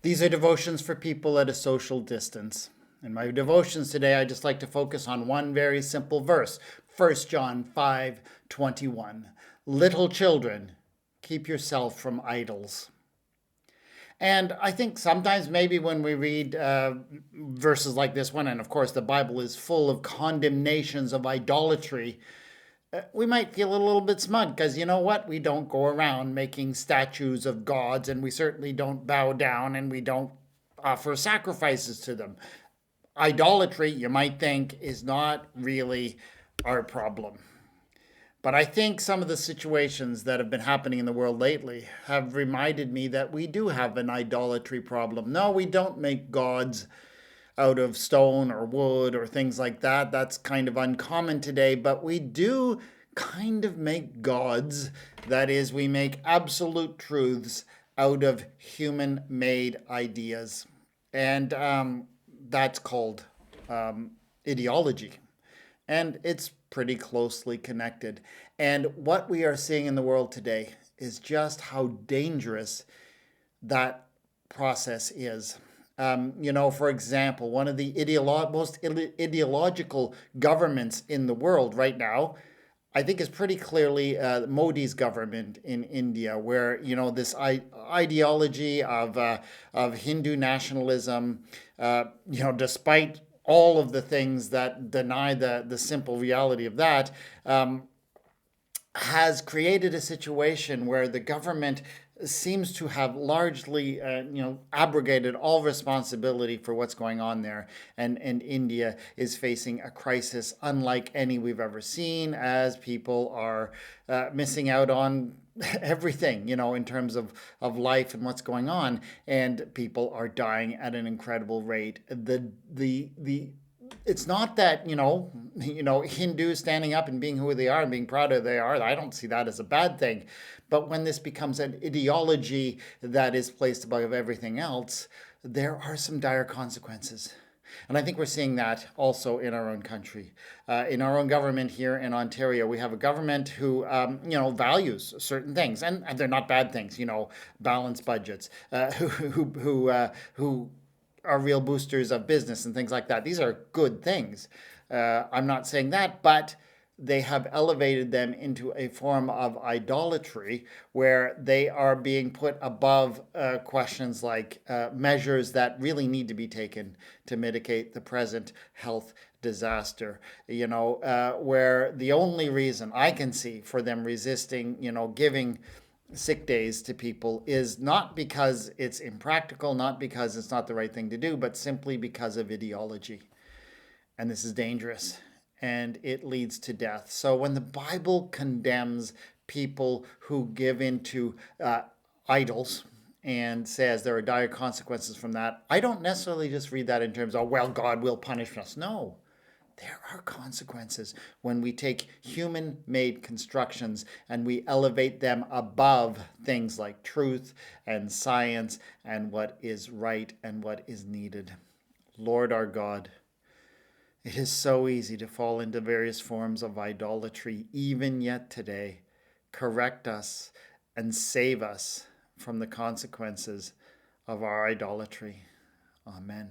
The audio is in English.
These are devotions for people at a social distance. In my devotions today, I just like to focus on one very simple verse, 1 John 5:21. Little children, keep yourself from idols. And I think sometimes maybe when we read verses like this one, and of course the Bible is full of condemnations of idolatry, we might feel a little bit smug because you know what? We don't go around making statues of gods, and we certainly don't bow down, and we don't offer sacrifices to them. Idolatry, you might think, is not really our problem. But I think some of the situations that have been happening in the world lately have reminded me that we do have an idolatry problem. No, we don't make gods out of stone or wood or things like that. That's kind of uncommon today, but we do kind of make gods. That is, we make absolute truths out of human made ideas. And that's called ideology. And it's pretty closely connected. And what we are seeing in the world today is just how dangerous that process is. For example, one of the most ideological governments in the world right now, I think, is pretty clearly Modi's government in India, where this ideology of Hindu nationalism, despite all of the things that deny the simple reality of that, has created a situation where the government seems to have largely, abrogated all responsibility for what's going on there. And India is facing a crisis unlike any we've ever seen, as people are missing out on everything, in terms of life and what's going on. And people are dying at an incredible rate. The it's not that Hindus standing up and being who they are and being proud of who they are. I don't see that as a bad thing. But when this becomes an ideology that is placed above everything else, there are some dire consequences. And I think we're seeing that also in our own country. In our own government here in Ontario, we have a government who, values certain things, and they're not bad things. Balanced budgets, who are real boosters of business and things like that. These are good things. I'm not saying that, but they have elevated them into a form of idolatry where they are being put above questions like measures that really need to be taken to mitigate the present health disaster. Where the only reason I can see for them resisting, giving sick days to people is not because it's impractical, not because it's not the right thing to do, but simply because of ideology. And this is dangerous, and it leads to death. So when the Bible condemns people who give into idols and says there are dire consequences from that, I don't necessarily just read that in terms of, well, God will punish us. No, there are consequences when we take human-made constructions and we elevate them above things like truth and science and what is right and what is needed. Lord our God, it is so easy to fall into various forms of idolatry, even yet today. Correct us and save us from the consequences of our idolatry. Amen.